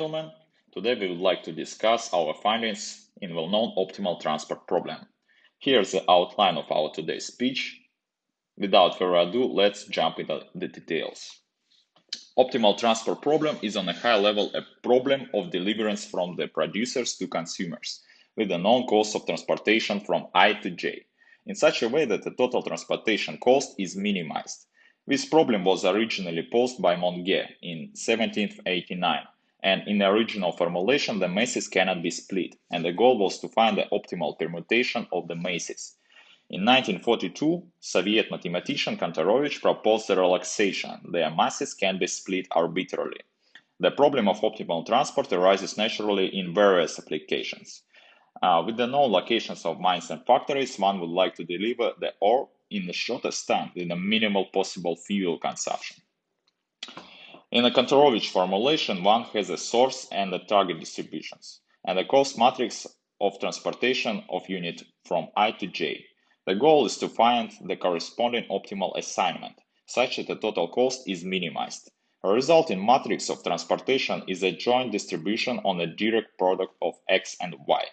Gentlemen, today we would like to discuss our findings in well-known optimal transport problem. Here's the outline of our today's speech. Without further ado, let's jump into the details. Optimal transport problem is on a high level a problem of deliverance from the producers to consumers, with a known cost of transportation from I to J, in such a way that the total transportation cost is minimized. This problem was originally posed by Monge in 1789. And in the original formulation, the masses cannot be split, and the goal was to find the optimal permutation of the masses. In 1942, Soviet mathematician Kantorovich proposed the relaxation. Their masses can be split arbitrarily. The problem of optimal transport arises naturally in various applications. With the known locations of mines and factories, one would like to deliver the ore in the shortest time with the minimal possible fuel consumption. In a Kantorovich formulation, one has a source and the target distributions, and the cost matrix of transportation of unit from I to J. The goal is to find the corresponding optimal assignment, such that the total cost is minimized. A resulting matrix of transportation is a joint distribution on a direct product of X and Y,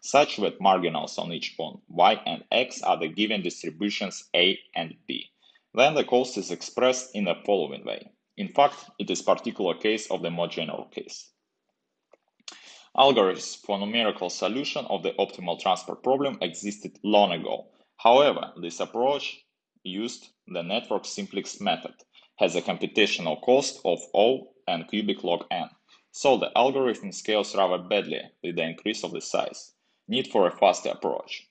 such that marginals on each point Y and X are the given distributions A and B. Then the cost is expressed in the following way. In fact, it is a particular case of the more general case. Algorithms for numerical solution of the optimal transport problem existed long ago. However, this approach used the network simplex method, has a computational cost of O and cubic log n, so the algorithm scales rather badly with the increase of the size. Need for a faster approach.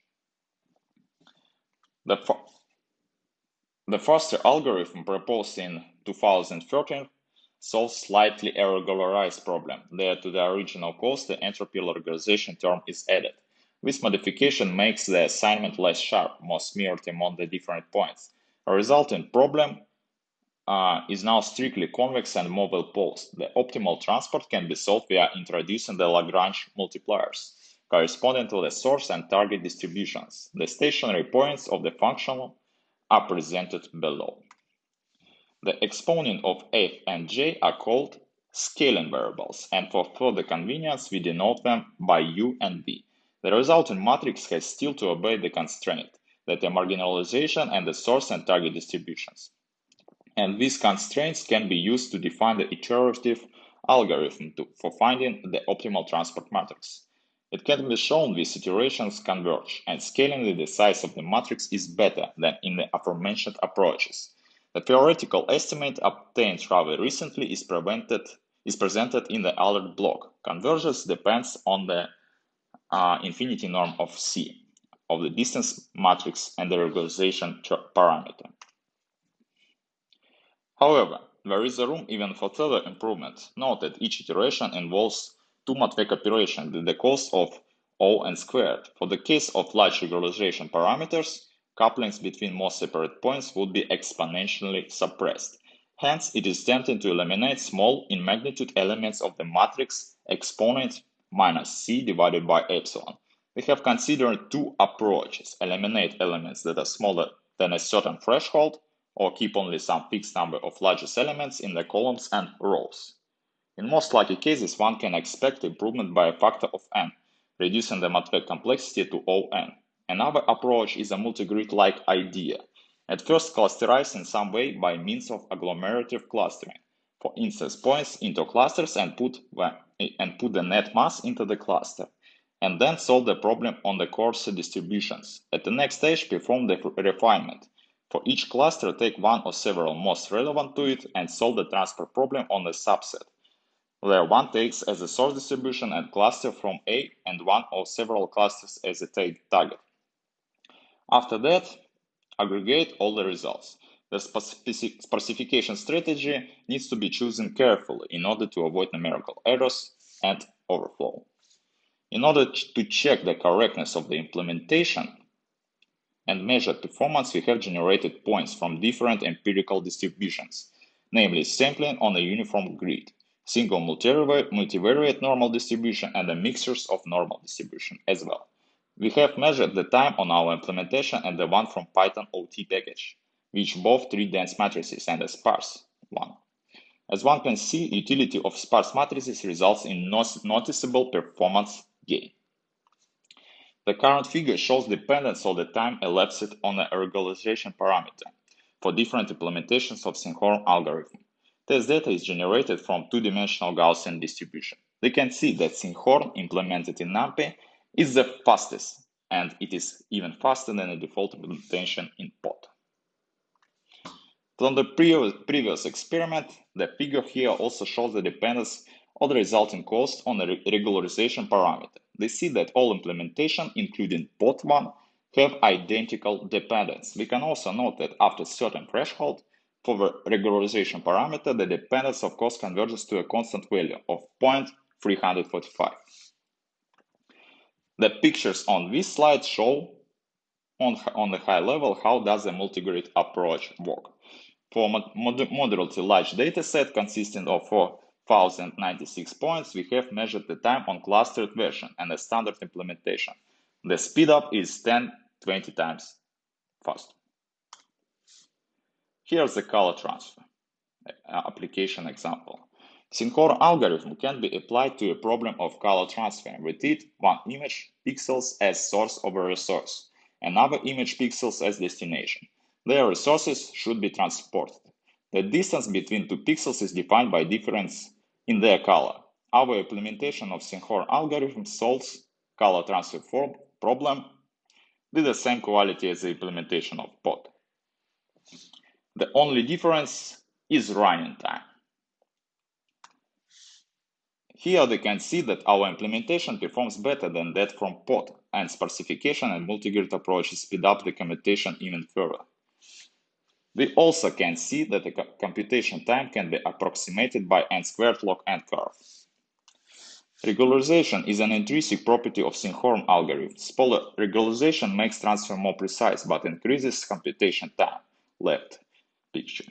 The faster algorithm proposed in 2013 solves slightly irregularized problem. There to the original cost, the entropy regularization term is added. This modification makes the assignment less sharp, more smeared among the different points. A resulting problem is now strictly convex and more well posed. The optimal transport can be solved via introducing the Lagrange multipliers, corresponding to the source and target distributions. The stationary points of the function are presented below. The exponent of f and j are called scaling variables, and for further convenience, we denote them by u and v. The resulting matrix has still to obey the constraint that the marginalization and the source and target distributions. And these constraints can be used to define the iterative algorithm for finding the optimal transport matrix. It can be shown these iterations converge, and scaling with the size of the matrix is better than in the aforementioned approaches. The theoretical estimate obtained rather recently is presented in the alert block. Convergence depends on the infinity norm of C, of the distance matrix and the regularization parameter. However, there is a room even for further improvement. Note that each iteration involves two Matvec operations with the cost of O n squared. For the case of large regularization parameters, couplings between more separate points would be exponentially suppressed. Hence, it is tempting to eliminate small in magnitude elements of the matrix exponent minus c divided by epsilon. We have considered two approaches: eliminate elements that are smaller than a certain threshold, or keep only some fixed number of largest elements in the columns and rows. In most likely cases, one can expect improvement by a factor of n, reducing the Matvec complexity to On. Another approach is a multigrid-like idea, at first clusterized in some way by means of agglomerative clustering, for instance points into clusters and put the net mass into the cluster, and then solve the problem on the coarser distributions. At the next stage, perform the refinement. For each cluster, take one or several most relevant to it and solve the transport problem on the subset, where one takes as a source distribution and cluster from A and one or several clusters as a target. After that, aggregate all the results. The specification strategy needs to be chosen carefully in order to avoid numerical errors and overflow. In order to check the correctness of the implementation and measure performance, we have generated points from different empirical distributions, namely sampling on a uniform grid, single multivariate normal distribution, and the mixtures of normal distribution as well. We have measured the time on our implementation and the one from Python OT package, which both treat dense matrices and a sparse one. As one can see, utility of sparse matrices results in noticeable performance gain. The current figure shows dependence of the time elapsed on a regularization parameter for different implementations of Sinkhorm algorithm. Test data is generated from two-dimensional Gaussian distribution. We can see that Sinkhorm implemented in NumPy is the fastest, and it is even faster than the default implementation in POT. From the previous experiment, the figure here also shows the dependence of the resulting cost on the regularization parameter. We see that all implementations, including POT1, have identical dependence. We can also note that after a certain threshold for the regularization parameter, the dependence of cost converges to a constant value of 0.345. The pictures on this slide show on the high level how does the multigrid approach work. For a moderately large dataset consisting of 4,096 points, we have measured the time on clustered version and a standard implementation. The speedup is 10-20 times faster. Here's the color transfer application example. Sinkhorn algorithm can be applied to a problem of color transfer. We treat one image pixels as source of a resource, another image pixels as destination. Their resources should be transported. The distance between two pixels is defined by difference in their color. Our implementation of Sinkhorm algorithm solves color transfer problem with the same quality as the implementation of POT. The only difference is running time. Here we can see that our implementation performs better than that from POT, and sparsification and multigrid approaches speed up the computation even further. We also can see that the computation time can be approximated by n² log n curve. Regularization is an intrinsic property of Sinkhorm algorithms. Polar regularization makes transfer more precise but increases computation time. Left picture.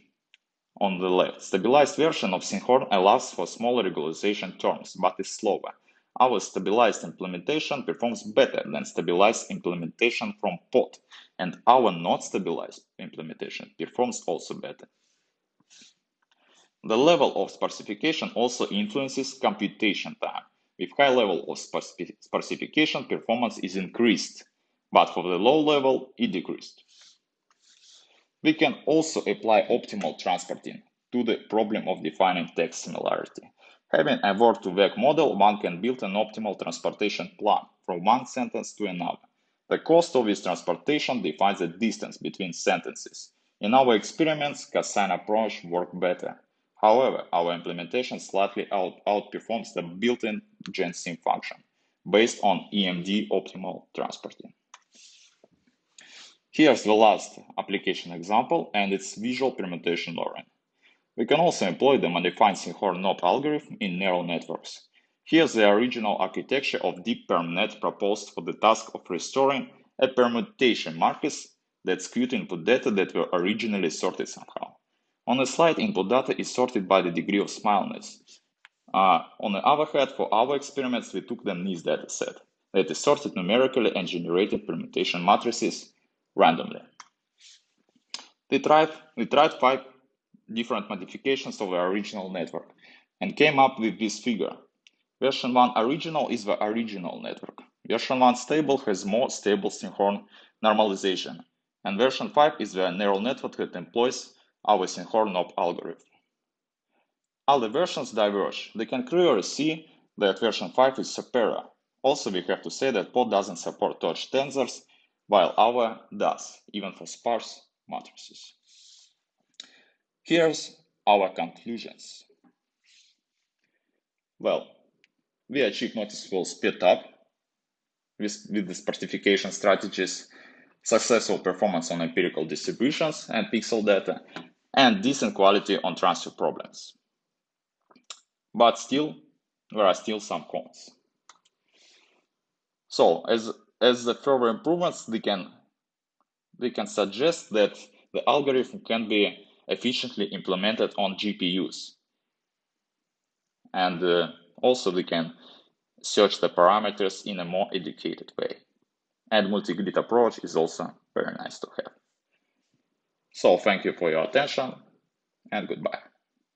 On the left, stabilized version of Sinkhorm allows for smaller regularization terms but is slower. Our stabilized implementation performs better than stabilized implementation from POT, and our not stabilized implementation performs also better. The level of sparsification also influences computation time. With high level of sparsification, performance is increased, but for the low level, it decreased. We can also apply optimal transporting to the problem of defining text similarity. Having a word-to-vec model, one can build an optimal transportation plan from one sentence to another. The cost of this transportation defines the distance between sentences. In our experiments, cosine approach worked better. However, our implementation slightly outperforms the built-in gensim function based on EMD optimal transporting. Here's the last application example, and it's visual permutation learning. We can also employ the modified Sinkhorm NOP algorithm in neural networks. Here's the original architecture of Deeppermnet proposed for the task of restoring a permutation matrix that skewed input data that were originally sorted somehow. On the slide, input data is sorted by the degree of smileness. On the other hand, for our experiments, we took the NIS dataset that is sorted numerically and generated permutation matrices randomly. We tried 5 different modifications of the original network and came up with this figure. Version 1 original is the original network. Version 1 stable has more stable Sinkhorm normalization. And version 5 is the neural network that employs our Sinkhorm NOP algorithm. All the versions diverge. We can clearly see that version 5 is superior. Also, we have to say that POT doesn't support torch tensors, while our does, even for sparse matrices. Here's our conclusions. Well, we achieved noticeable speed up with the sparsification strategies, successful performance on empirical distributions and pixel data, and decent quality on transfer problems. But still, there are still some cons. So, as the further improvements, we can suggest that the algorithm can be efficiently implemented on GPUs. And also we can search the parameters in a more educated way. And multi-grid approach is also very nice to have. So thank you for your attention and goodbye.